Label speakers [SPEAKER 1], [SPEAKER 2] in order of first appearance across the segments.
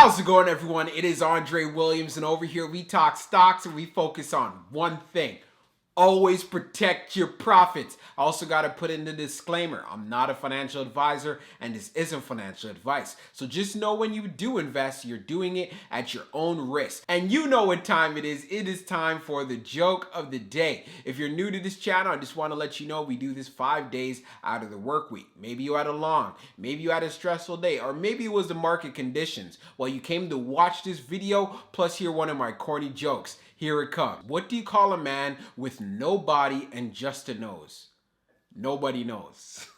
[SPEAKER 1] How's it going, everyone? It is Andre Williams, and over here we talk stocks and we focus on one thing. Always protect your profits. I also got to put in the disclaimer. I'm not a financial advisor and this isn't financial advice. So just know when you do invest, you're doing it at your own risk. And you know what time it is. It is time for the joke of the day. If you're new to this channel, I just want to let you know we do this 5 days out of the work week. Maybe you had a long, maybe you had a stressful day, or maybe it was the market conditions. Well, you came to watch this video plus hear one of my corny jokes. Here it comes. What do you call a man with no body and just a nose? Nobody knows.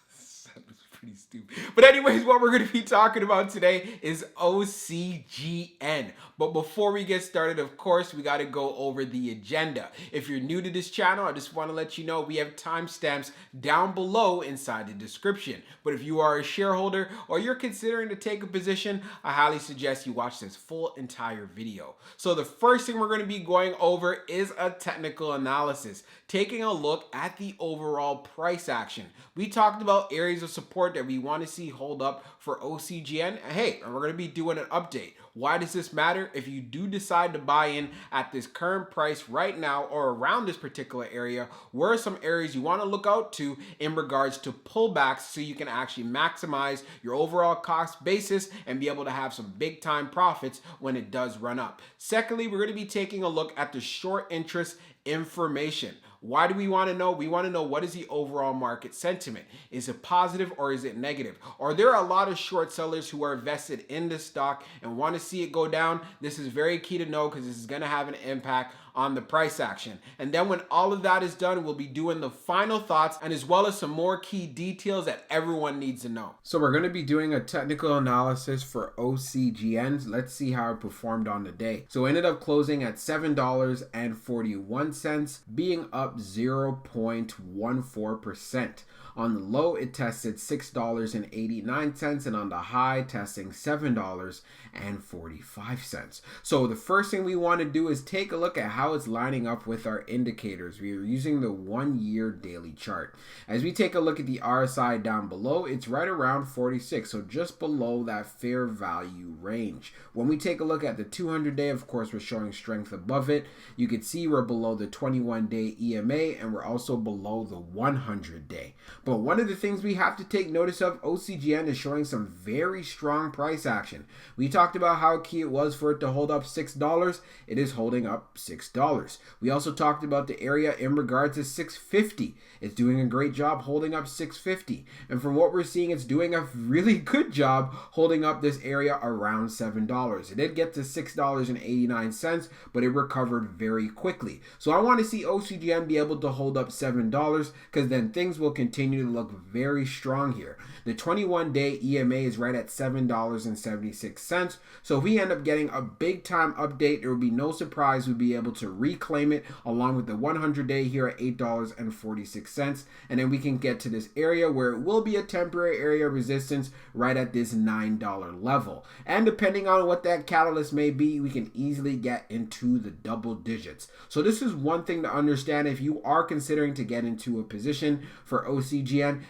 [SPEAKER 1] That was pretty stupid. But anyways, what we're going to be talking about today is OCGN. But before we get started, of course, we got to go over the agenda. If you're new to this channel, I just want to let you know we have timestamps down below inside the description. But if you are a shareholder or you're considering to take a position, I highly suggest you watch this full entire video. So the first thing we're going to be going over is a technical analysis, taking a look at the overall price action. We talked about areas of support that we want to see hold up for OCGN. Hey, and we're going to be doing an update. Why does this matter? If you do decide to buy in at this current price right now or around this particular area, where are some areas you want to look out to in regards to pullbacks so you can actually maximize your overall cost basis and be able to have some big time profits when it does run up. Secondly, we're going to be taking a look at the short interest information. Why do we want to know? We want to know what is the overall market sentiment. Is it positive or is it negative? Or there are a lot of short sellers who are vested in this stock and want to see it go down. This is very key to know because this is going to have an impact on the price action. And then when all of that is done, we'll be doing the final thoughts and as well as some more key details that everyone needs to know. So we're going to be doing a technical analysis for OCGN. Let's see how it performed on the day. So it ended up closing at $7.41, being up 0.14%. On the low, it tested $6.89, and on the high, testing $7.45. So the first thing we want to do is take a look at how it's lining up with our indicators. We are using the 1-year daily chart. As we take a look at the RSI down below, it's right around 46, so just below that fair value range. When we take a look at the 200-day, of course, we're showing strength above it. You can see we're below the 21-day EMA, and we're also below the 100-day. But one of the things we have to take notice of, OCGN is showing some very strong price action. We talked about how key it was for it to hold up $6. It is holding up $6. We also talked about the area in regards to $6.50. It's doing a great job holding up $6.50. And from what we're seeing, it's doing a really good job holding up this area around $7. It did get to $6.89, but it recovered very quickly. So I want to see OCGN be able to hold up $7 because then things will continue to look very strong here. The 21-day EMA is right at $7.76. So if we end up getting a big time update, there will be no surprise we'll be able to reclaim it along with the 100-day here at $8.46. And then we can get to this area where it will be a temporary area of resistance right at this $9 level. And depending on what that catalyst may be, we can easily get into the double digits. So this is one thing to understand. If you are considering to get into a position for OCGN,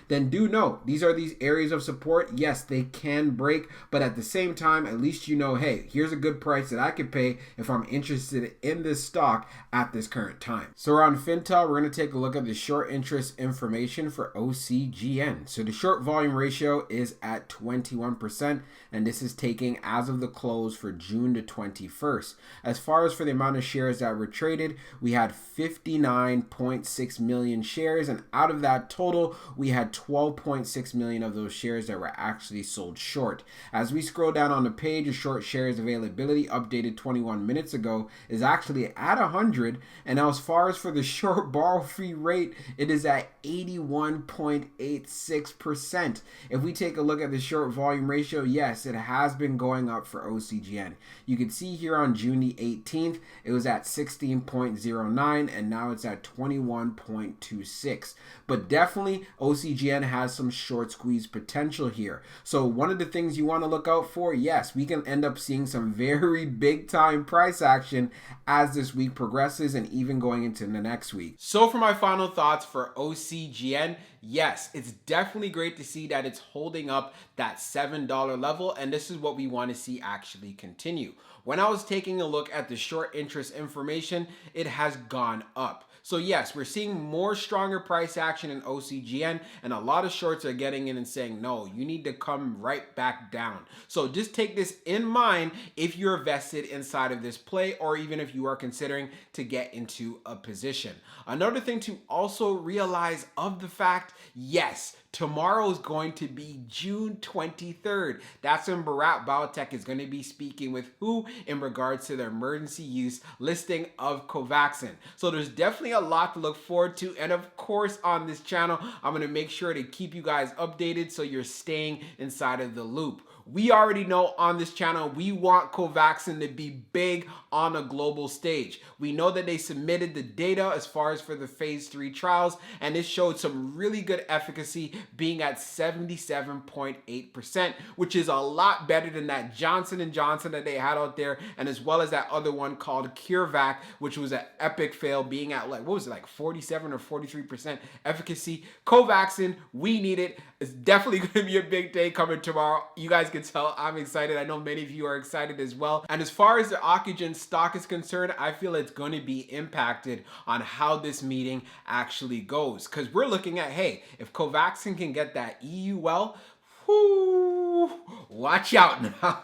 [SPEAKER 1] then do know these are these areas of support. Yes, they can break, but at the same time, at least you know, hey, here's a good price that I could pay if I'm interested in this stock at this current time. So around Fintel, we're going to take a look at the short interest information for OCGN. So the short volume ratio is at 21%, and this is taking as of the close for June the 21st. As far as for the amount of shares that were traded, we had 59.6 million shares, and out of that total, we had 12.6 million of those shares that were actually sold short. As we scroll down on the page, the short shares availability updated 21 minutes ago is actually at 100, and as far as for the short borrow fee rate, it is at 81.86%. If we take a look at the short volume ratio, yes, it has been going up for OCGN. You can see here on June the 18th, it was at 16.09, and now it's at 21.26. But definitely OCGN has some short squeeze potential here. So one of the things you want to look out for, yes, we can end up seeing some very big time price action as this week progresses and even going into the next week. So for my final thoughts for OCGN, yes, it's definitely great to see that it's holding up that $7 level, and this is what we want to see actually continue. When I was taking a look at the short interest information, it has gone up. So yes, we're seeing more stronger price action in OCGN, and a lot of shorts are getting in and saying, no, you need to come right back down. So just take this in mind if you're vested inside of this play, or even if you are considering to get into a position. Another thing to also realize of the fact, yes, tomorrow is going to be June 23rd. That's when Bharat Biotech is going to be speaking with who in regards to the emergency use listing of Covaxin. So there's definitely a lot to look forward to. And of course, on this channel, I'm going to make sure to keep you guys updated so you're staying inside of the loop. We already know on this channel, we want Covaxin to be big on a global stage. We know that they submitted the data as far as for the phase 3 trials, and it showed some really good efficacy being at 77.8%, which is a lot better than that Johnson & Johnson that they had out there, and as well as that other one called CureVac, which was an epic fail being at like, what was it, like 47 or 43% efficacy. Covaxin, we need it. It's definitely going to be a big day coming tomorrow. You guys can tell I'm excited. I know many of you are excited as well. And as far as the ocugen stock is concerned, I feel it's going to be impacted on how this meeting actually goes. Because we're looking at, hey, if Covaxin can get that EU well, whoo, watch out now.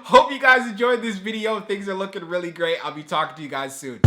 [SPEAKER 1] Hope you guys enjoyed this video. Things are looking really great. I'll be talking to you guys soon.